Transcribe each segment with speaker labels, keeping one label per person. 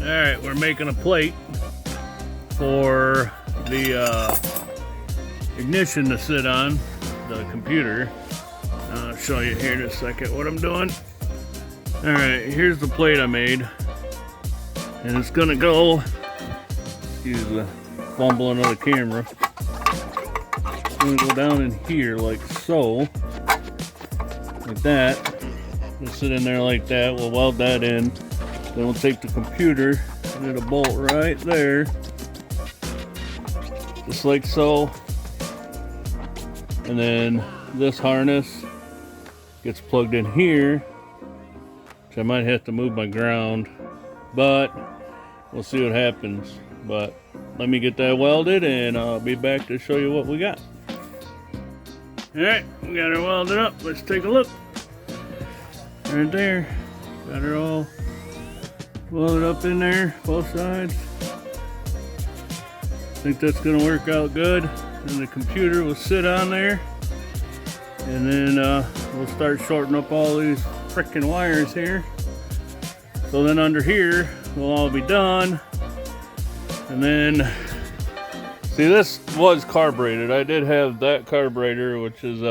Speaker 1: Alright, we're making a plate for the ignition to sit on, the computer. I'll show you here in a second what I'm doing. Alright, here's the plate I made. And it's gonna go, excuse the fumbling of the camera. It's gonna go down in here like so. Like that. It'll sit in there like that. We'll weld that in. Then we'll take the computer and it'll bolt right there. Just like so. And then this harness gets plugged in here. Which I might have to move my ground. But we'll see what happens. But let me get that welded and I'll be back to show you what we got. Alright, we got her welded up. Let's take a look. Right there. Got her all welded up in there, both sides. I think that's gonna work out good. And the computer will sit on there. And then we'll start shorting up all these frickin' wires here. So then under here, we'll all be done. And then, see, this was carbureted. I did have that carburetor, which is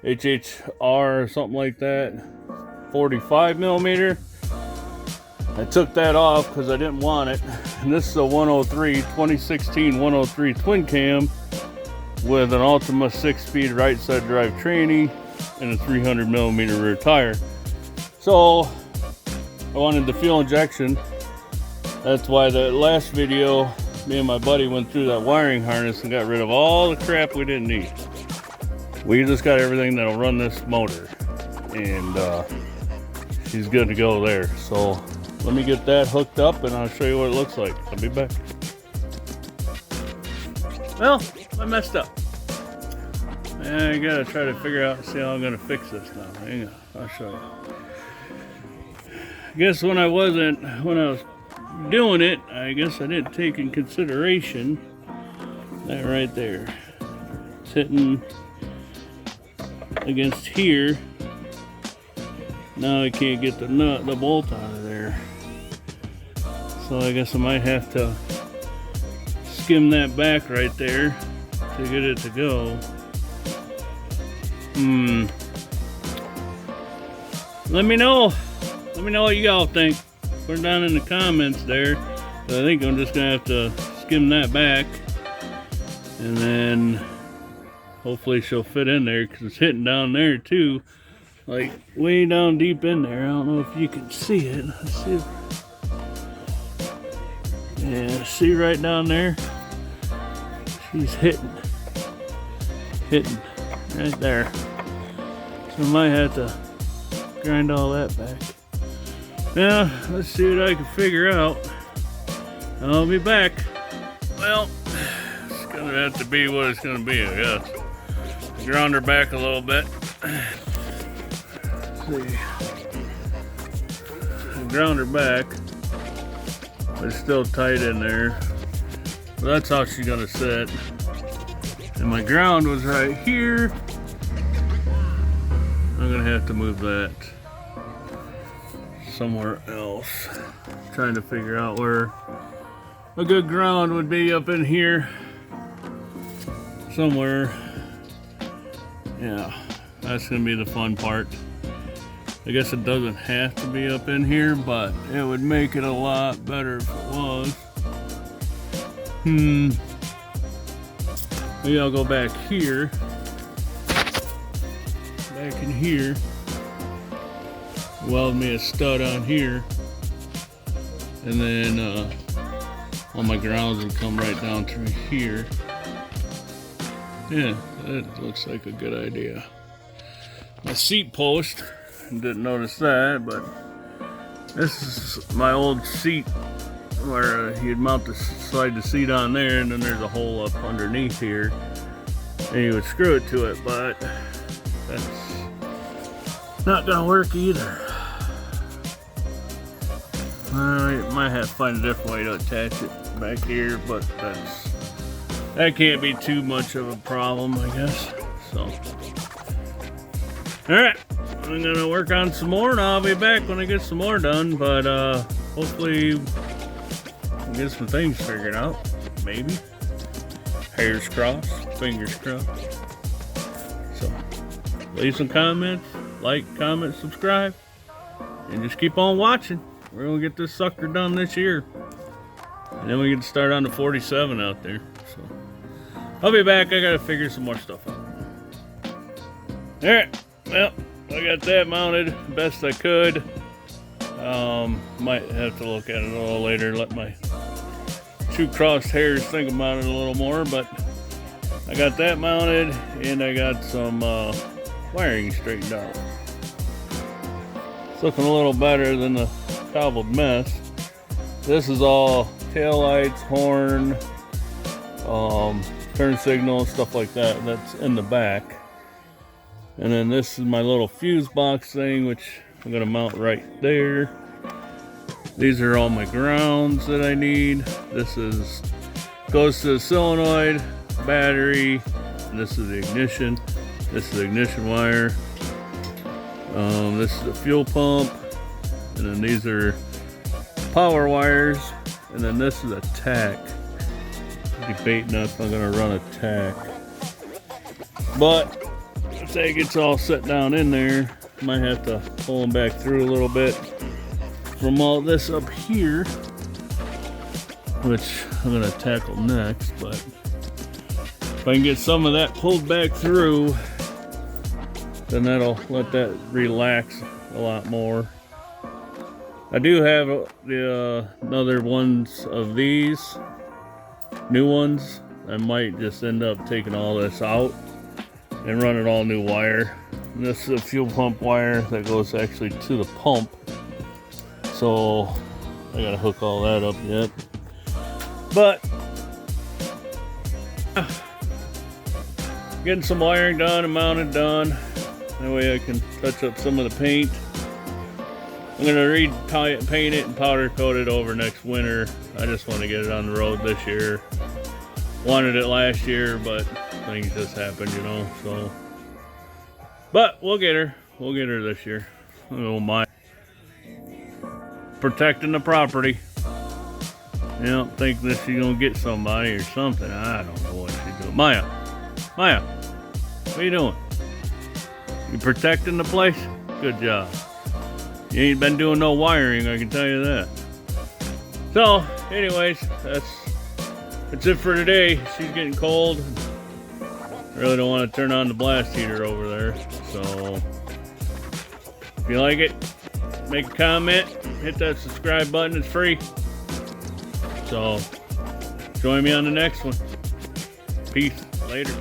Speaker 1: HHR or something like that, 45 millimeter. I took that off because I didn't want it. And this is a 2016 103 twin cam with an Ultima 6-speed right side drive tranny and a 300 millimeter rear tire. So I wanted the fuel injection. That's why the last video, me and my buddy went through that wiring harness and got rid of all the crap we didn't need. We just got everything that'll run this motor, and she's good to go there. So let me get that hooked up and I'll show you what it looks like. I'll be back. Well, I messed up. I gotta try to figure out, see how I'm gonna fix this now. Hang on, I'll show you. I guess when I was doing it, I guess I didn't take in consideration that right there. It's hitting against here. Now I can't get the bolt out of there. So I guess I might have to skim that back right there to get it to go. Let me know what you all think. Put it down in the comments there. But I think I'm just gonna have to skim that back, and then hopefully she'll fit in there because it's hitting down there too, like way down deep in there. I don't know if you can see it. Let's see. Yeah, see right down there. She's hitting right there. So I might have to grind all that back. Yeah, let's see what I can figure out. I'll be back. Well, it's gonna have to be what it's gonna be, I guess. Ground her back a little bit. Let's see. Ground her back. But it's still tight in there. But that's how she's gonna sit. And my ground was right here. I'm gonna have to move that somewhere else. Trying to figure out where a good ground would be up in here somewhere. Yeah, that's gonna be the fun part. I guess it doesn't have to be up in here, but it would make it a lot better if it was. Maybe I'll go back here. Back in here. Weld me a stud on here, and then all my grounds would come right down through here. Yeah, that looks like a good idea. My seat post, didn't notice that, but this is my old seat where you'd slide the seat on there, and then there's a hole up underneath here, and you would screw it to it, but that's not gonna work either. I might have to find a different way to attach it back here, but that can't be too much of a problem, I guess. So, alright, I'm gonna work on some more and I'll be back when I get some more done, but hopefully get some things figured out. Maybe. Hairs crossed, fingers crossed. So, leave some comments, like, comment, subscribe, and just keep on watching. We're gonna get this sucker done this year. And then we can start on the 47 out there. So, I'll be back. I gotta figure some more stuff out. Alright, well, I got that mounted best I could. Might have to look at it a little later, let my two crossed hairs think about it a little more, but I got that mounted and I got some wiring straightened out. It's looking a little better than the cobbled mess. This is all taillights, horn, turn signal, stuff like that. That's in the back. And then this is my little fuse box thing, which I'm gonna mount right there. These are all my grounds that I need. This goes to the solenoid, battery, and this is the ignition. This is the ignition wire. This is the fuel pump, and then these are power wires, and then this is a tack. Debating if I'm gonna run a tack, but if that gets all set down in there, might have to pull them back through a little bit from all this up here, which I'm gonna tackle next. But if I can get some of that pulled back through, then that'll let that relax a lot more. I do have the another ones of these new ones. I might just end up taking all this out and running all new wire. And this is a fuel pump wire that goes actually to the pump, so I gotta hook all that up yet. But getting some wiring done and mounted done. That way I can touch up some of the paint. I'm gonna paint it and powder coat it over next winter. I just want to get it on the road this year. Wanted it last year, but things just happened, you know. So, but we'll get her. We'll get her this year. I don't mind protecting the property. You don't think that she's gonna get somebody or something. I don't know what she's doing. Maya, what are you doing? You protecting the place? Good job. You ain't been doing no wiring, I can tell you that. So, anyways, that's it for today. She's getting cold. I really don't want to turn on the blast heater over there. So, if you like it, make a comment, hit that subscribe button, it's free. So, join me on the next one. Peace. Later.